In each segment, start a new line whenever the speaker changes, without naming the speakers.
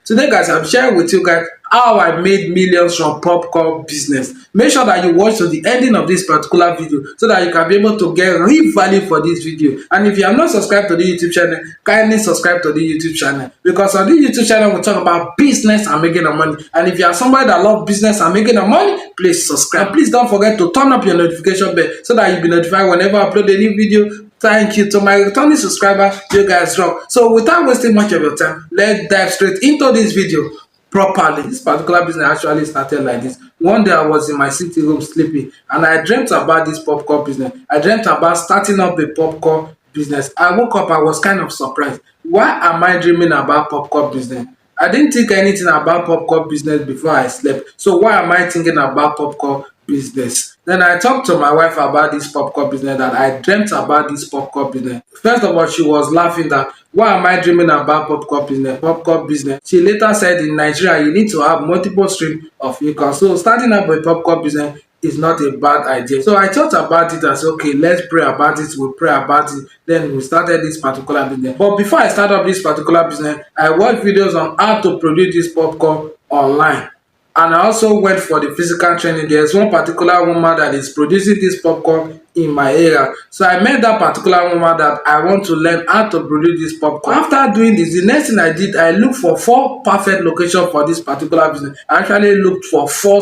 Today, guys, I'm sharing with you guys how I made millions from popcorn business. Make sure that you watch to the ending of this particular video so that you can be able to get real value for this video. And if you have not subscribed to the YouTube channel, kindly subscribe to the YouTube channel, because on the YouTube channel we talk about business and making the money. And if you are somebody that loves business and making the money, please subscribe. And please don't forget to turn up your notification bell so that you'll be notified whenever I upload a new video. Thank you to my returning subscriber. You guys rock. So without wasting much of your time, let's dive straight into this video properly. This particular business actually started like this. One day I was in my sitting room sleeping and I dreamt about this popcorn business. I dreamt about starting up a popcorn business. I woke up, I was kind of surprised. Why am I dreaming about popcorn business? I didn't think anything about popcorn business before I slept. So why am I thinking about popcorn business? Then I talked to my wife about this popcorn business, that I dreamt about this popcorn business. First of all, she was laughing that why am I dreaming about popcorn business? Popcorn business. She later said in Nigeria you need to have multiple streams of income. So starting up a popcorn business is not a bad idea. So I thought about it and said, okay, let's pray about it. We'll pray about it. Then we started this particular business. But before I started up this particular business, I watched videos on how to produce this popcorn online. And I also went for the physical training. There's one particular woman that is producing this popcorn in my area. So I met that particular woman that I want to learn how to produce this popcorn. After doing this, the next thing I did, I looked for 4 perfect locations for this particular business. I actually looked for 4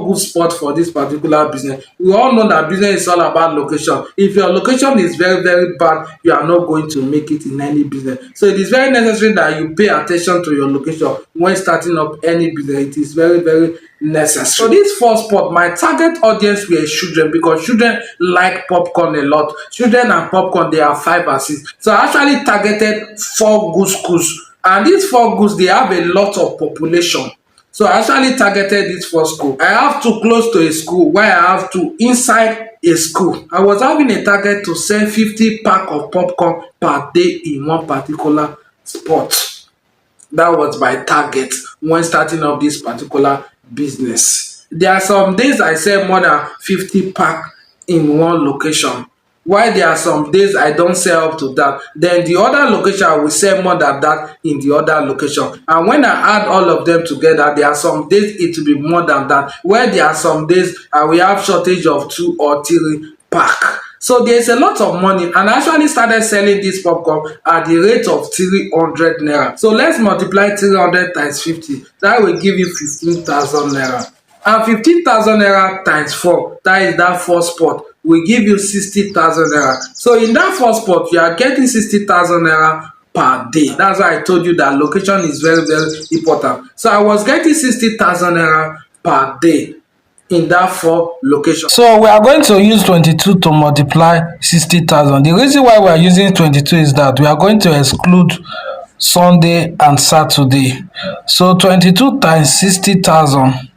good spots for this particular business. We all know that business is all about location. If your location is very, very bad, you are not going to make it in any business. So it is very necessary that you pay attention to your location when starting up any business. It is very, very necessary. So this first spot, my target audience were children, because children like popcorn a lot. Children and popcorn, they are 5 and 6. So I actually targeted 4 good schools, and these 4 schools, they have a lot of population. So I actually targeted this 4 school. I have 2 close to a school, where I have 2 inside a school. I was having a target to sell 50 pack of popcorn per day in one particular spot. That was my target when starting up this particular business. There are some days I sell more than 50 pack in one location, while there are some days I don't sell up to that. Then the other location I will sell more than that in the other location. And when I add all of them together, there are some days it will be more than that, where there are some days I will have shortage of 2 or 3 pack. So there's a lot of money, and I actually started selling this popcorn at the rate of 300 naira. So let's multiply 300 times 50. That will give you 15,000 naira. And 15,000 naira times 4, that is that 4 spot, will give you 60,000 naira. So in that 4 spot, you are getting 60,000 naira per day. That's why I told you that location is very, very important. So I was getting 60,000 naira per day in that 4 locations. So we are going to use 22 to multiply 60,000. The reason why we are using 22 is that we are going to exclude Sunday and Saturday. So 22 times 60,000.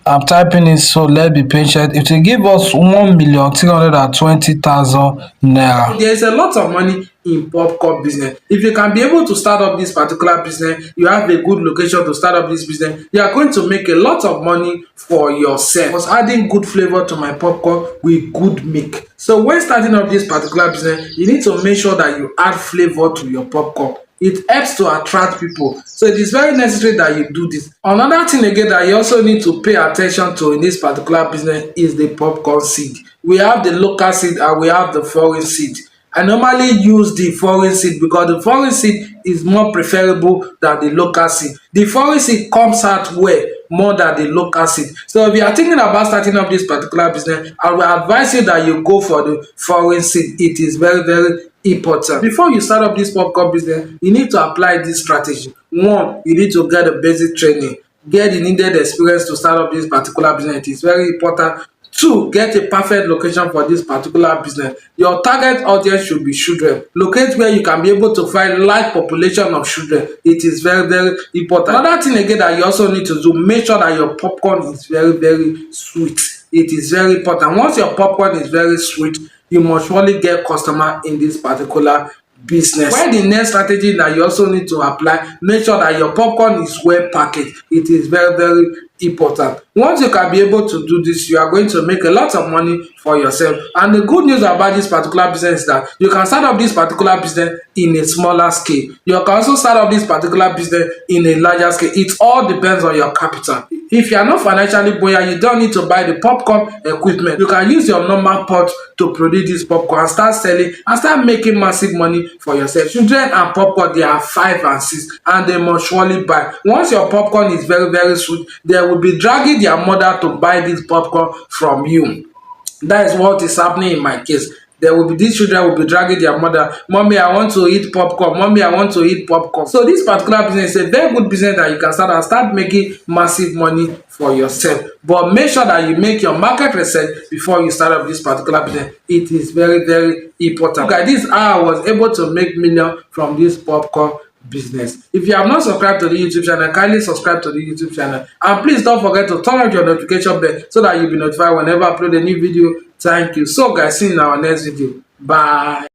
I'm typing it, so let's be patient. It will give us 1,320,000 naira. There is a lot of money in popcorn business. If you can be able to start up this particular business, you have a good location to start up this business, you are going to make a lot of money for yourself. I was adding good flavor to my popcorn with good milk. So when starting up this particular business, you need to make sure that you add flavor to your popcorn. It helps to attract people. So it is very necessary that you do this. Another thing again that you also need to pay attention to in this particular business is the popcorn seed. We have the local seed and we have the foreign seed. I normally use the foreign seed because the foreign seed is more preferable than the local seed. The foreign seed comes out well more than the local seed. So if you are thinking about starting up this particular business, I will advise you that you go for the foreign seed. It is very, very important. Before you start up this popcorn business, you need to apply this strategy. 1, you need to get a basic training, get the needed experience to start up this particular business. It is very important. 2, get a perfect location for this particular business. Your target audience should be children. Locate where you can be able to find large population of children. It is very, very important. Another thing again that you also need to do, make sure that your popcorn is very, very sweet. It is very important. Once your popcorn is very sweet, you must surely get customer in this particular business. Why the next strategy that you also need to apply, make sure that your popcorn is well packaged. It is very, very important. Once you can be able to do this, you are going to make a lot of money for yourself. And the good news about this particular business is that you can start up this particular business in a smaller scale. You can also start up this particular business in a larger scale. It all depends on your capital. If you are not financially buoyant, you don't need to buy the popcorn equipment. You can use your normal pot to produce this popcorn and start selling and start making massive money for yourself. Children and popcorn, they are 5 and 6 and they must surely buy. Once your popcorn is very, very sweet, they will be dragging their mother to buy this popcorn from you. That is what is happening in my case. There will be these children will be dragging their mother, mommy, I want to eat popcorn, mommy, I want to eat popcorn. So this particular business is a very good business that you can start and start making massive money for yourself. But make sure that you make your market research before you start up this particular business. It is very, very important. Okay, this is how I was able to make millions from this popcorn business. If you have not subscribed to the YouTube channel, kindly subscribe to the YouTube channel, and please don't forget to turn on your notification bell so that you'll be notified whenever I upload a new video. Thank you. So guys, see you in our next video. Bye.